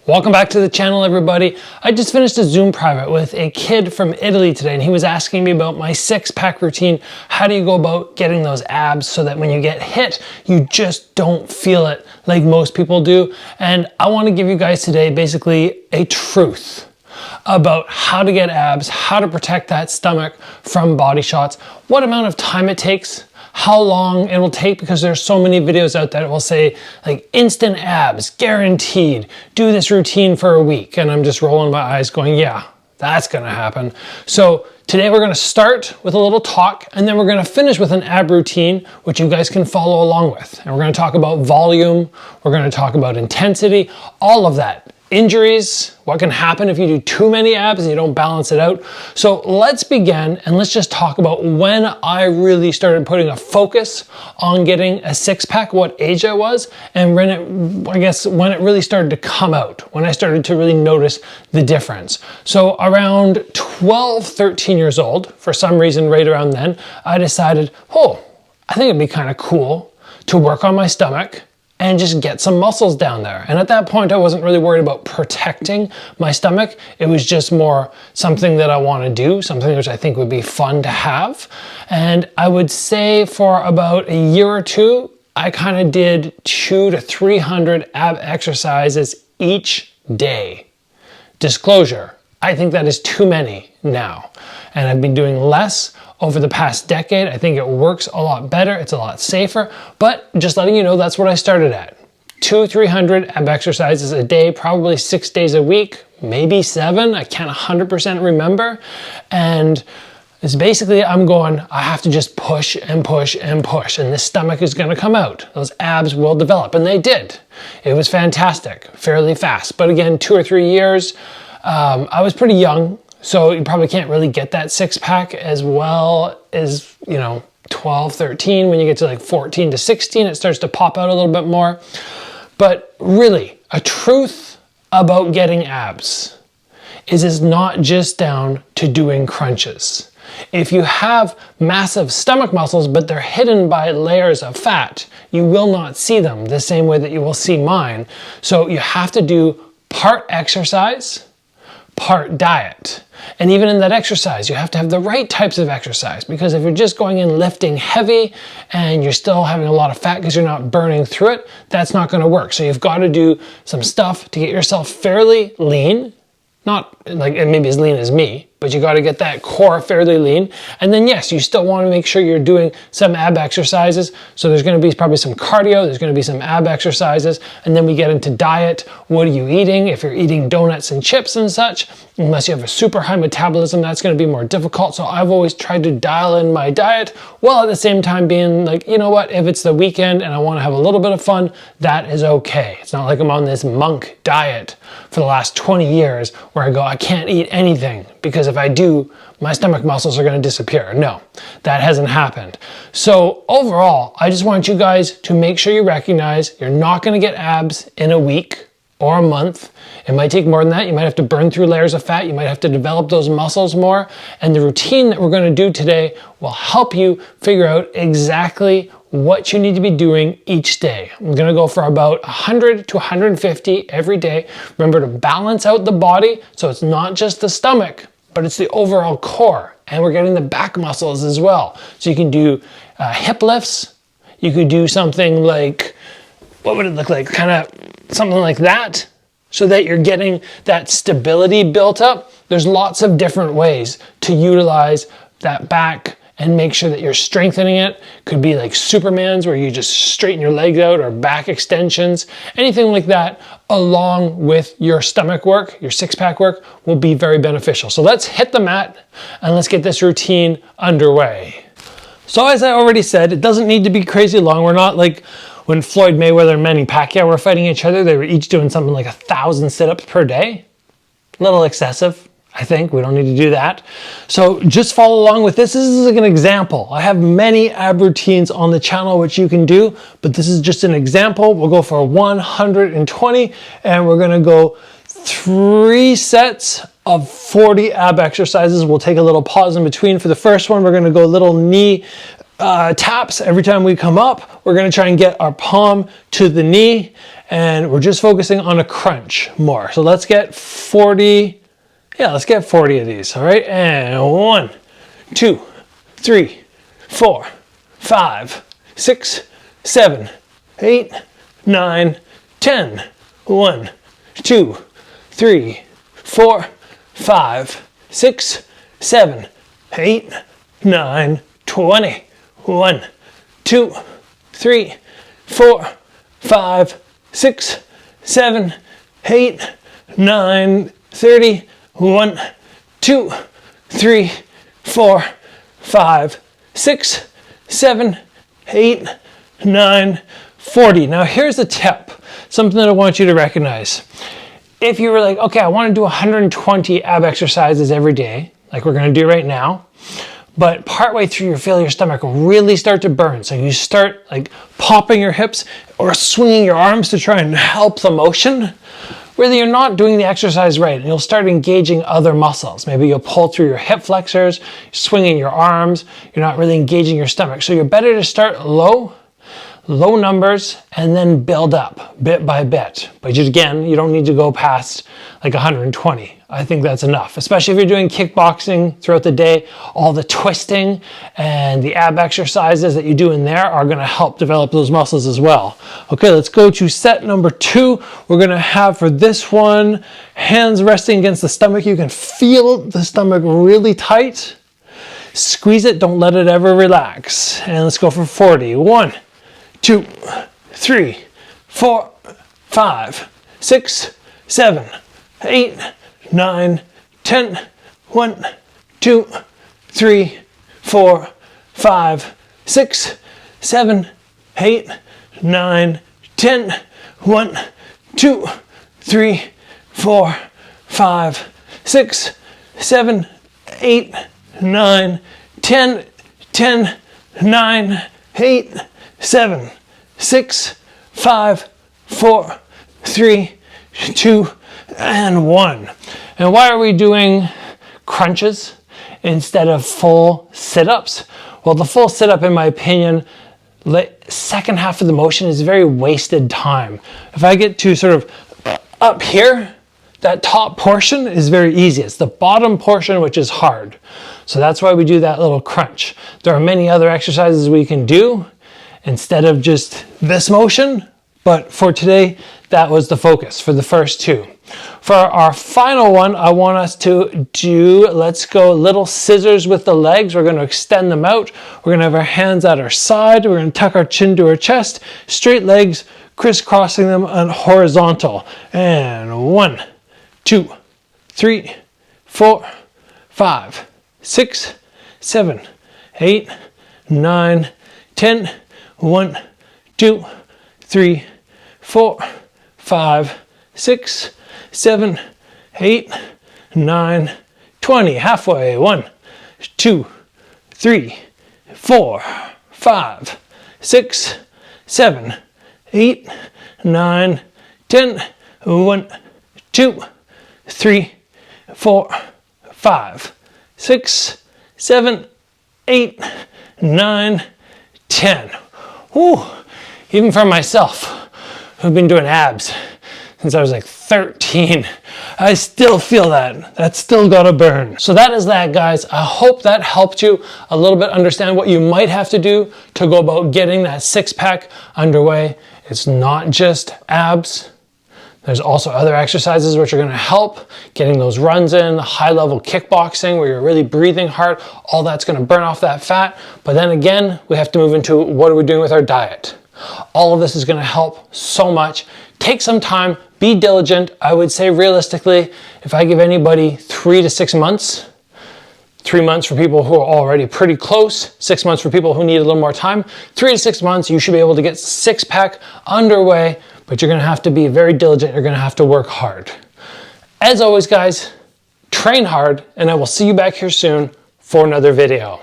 Welcome back to the channel, everybody. I just finished a Zoom private with a kid from Italy today, and he was asking me about my six-pack routine. How do you go about getting those abs so that when you get hit, you just don't feel it like most people do? And I want to give you guys today basically a truth about how to get abs, how to protect that stomach from body shots, what amount of time it takes, how long it will take, because there's so many videos out there that will say like instant abs, guaranteed, do this routine for a week. And I'm just rolling my eyes going, yeah, that's gonna happen. So today we're gonna start with a little talk, and then we're gonna finish with an ab routine, which you guys can follow along with. And we're gonna talk about volume, we're gonna talk about intensity, all of that. Injuries, what can happen if you do too many abs and you don't balance it out. So let's begin, and let's just talk about when I really started putting a focus on getting a six-pack, what age I was, and when it really started to come out, when I started to really notice the difference. So around 12, 13 years old, for some reason right around then, I decided, I think it'd be kind of cool to work on my stomach and just get some muscles down there. And at that point, I wasn't really worried about protecting my stomach. It was just more something that I want to do, something which I think would be fun to have. And I would say for about a year or two, I kind of did 200 to 300 ab exercises each day. Disclosure, I think that is too many now. And I've been doing less over the past decade. I think it works a lot better. It's a lot safer, but just letting you know, that's what I started at. 200-300 ab exercises a day, probably 6 days a week, maybe 7. I can't 100% remember. And it's basically, I'm going, I have to just push and push and push, and this stomach is gonna come out. Those abs will develop, and they did. It was fantastic, fairly fast. But again, 2 or 3 years, I was pretty young, so you probably can't really get that six-pack as well as, 12, 13. When you get to like 14 to 16, it starts to pop out a little bit more. But really, a truth about getting abs is it's not just down to doing crunches. If you have massive stomach muscles, but they're hidden by layers of fat, you will not see them the same way that you will see mine. So you have to do part exercise, part diet. And even in that exercise, you have to have the right types of exercise, because if you're just going in lifting heavy and you're still having a lot of fat because you're not burning through it, that's not going to work. So you've got to do some stuff to get yourself fairly lean, not like maybe as lean as me, but you got to get that core fairly lean. And then yes, you still want to make sure you're doing some ab exercises. So there's going to be probably some cardio, there's going to be some ab exercises, and then we get into diet. What are you eating? If you're eating donuts and chips and such, unless you have a super high metabolism, that's going to be more difficult. So I've always tried to dial in my diet while at the same time being like, you know what, if it's the weekend and I want to have a little bit of fun, that is okay. It's not like I'm on this monk diet for the last 20 years where I go, I can't eat anything, because if I do, my stomach muscles are going to disappear. No, that hasn't happened. So overall, I just want you guys to make sure you recognize you're not going to get abs in a week or a month. It might take more than that. You might have to burn through layers of fat. You might have to develop those muscles more. And the routine that we're going to do today will help you figure out exactly what you need to be doing each day. I'm going to go for about 100 to 150 every day. Remember to balance out the body, so it's not just the stomach, but it's the overall core. And we're getting the back muscles as well. So you can do hip lifts. You could do something like, what would it look like? Kind of something like that, so that you're getting that stability built up. There's lots of different ways to utilize that back and make sure that you're strengthening it. Could be like Superman's, where you just straighten your legs out, or back extensions, anything like that, along with your stomach work, your six-pack work, will be very beneficial. So let's hit the mat and let's get this routine underway. So as I already said, it doesn't need to be crazy long. We're not like when Floyd Mayweather and Manny Pacquiao were fighting each other. They were each doing something like 1,000 sit-ups per day. A little excessive, I think. We don't need to do that. So just follow along with this. This is like an example. I have many ab routines on the channel which you can do, but this is just an example. We'll go for 120, and we're gonna go 3 sets of 40 ab exercises. We'll take a little pause in between. For the first one, we're gonna go little knee taps every time we come up. We're gonna try and get our palm to the knee, and we're just focusing on a crunch more. So let's get 40, yeah, let's get 40 of these, all right? And 1, 2, 3, 4, 5, 6, 7, 8, 9, 10. 1, 2, 3, 4, 5, 6, 7, 8, 9, 20. 1, 2, 3, 4, 5, 6, 7, 8, 9, 30. 1, 2, 3, 4, 5, 6, 7, 8, 9, 40. Now here's the tip, something that I want you to recognize. If you were like, okay, I want to do 120 ab exercises every day, like we're going to do right now, but partway through you feel your stomach really start to burn. So you start like popping your hips or swinging your arms to try and help the motion. Really, you're not doing the exercise right, and you'll start engaging other muscles. Maybe you'll pull through your hip flexors, swinging your arms, you're not really engaging your stomach. So you're better to start low numbers, and then build up bit by bit. But just, again, you don't need to go past like 120. I think that's enough, especially if you're doing kickboxing throughout the day. All the twisting and the ab exercises that you do in there are gonna help develop those muscles as well. Okay, let's go to set number 2. We're gonna have for this one, hands resting against the stomach. You can feel the stomach really tight. Squeeze it, don't let it ever relax. And let's go for 40. 1, 2, 3, 4, 5, 6, 7, 8, 9, 10. 1, 2, 3, 4, 5, 6, 7, 8, 9, 10. 1, 2, 3, 4, 5, 6, 7, 8, 9, 10. 10, 9, 8, 7, 6, 5, 4, 3, 2, and 1. And why are we doing crunches instead of full sit-ups? Well, the full sit-up, in my opinion, second half of the motion is very wasted time. If I get to sort of up here, that top portion is very easy. It's the bottom portion which is hard. So that's why we do that little crunch. There are many other exercises we can do instead of just this motion, but for today, that was the focus for the first 2. For our final one, I want us to do, let's go little scissors with the legs. We're going to extend them out. We're going to have our hands at our side. We're going to tuck our chin to our chest, straight legs, crisscrossing them on horizontal. And 1, 2, 3, 4, 5, 6, 7, 8, 9, 10. 1, 2, 3, 4, 5, 6, 7, 8, 9, 20. Halfway. 1, 2, 3, 4, 5, 6, 7, 8, 9, 10. 1, 2, 3, 4, 5, 6, 7, 8, 9, 10. Whew. Even for myself, who've been doing abs since I was like 13, I still feel that. That's still gotta burn. So that is that, guys. I hope that helped you a little bit understand what you might have to do to go about getting that six-pack underway. It's not just abs. There's also other exercises which are gonna help getting those runs in, high-level kickboxing where you're really breathing hard. All that's gonna burn off that fat. But then again, we have to move into what are we doing with our diet. All of this is gonna help so much. Take some time, be diligent. I would say realistically, if I give anybody 3 to 6 months, 3 months for people who are already pretty close, 6 months for people who need a little more time, 3 to 6 months, you should be able to get six-pack underway, but you're gonna have to be very diligent. You're gonna have to work hard. As always, guys, train hard, and I will see you back here soon for another video.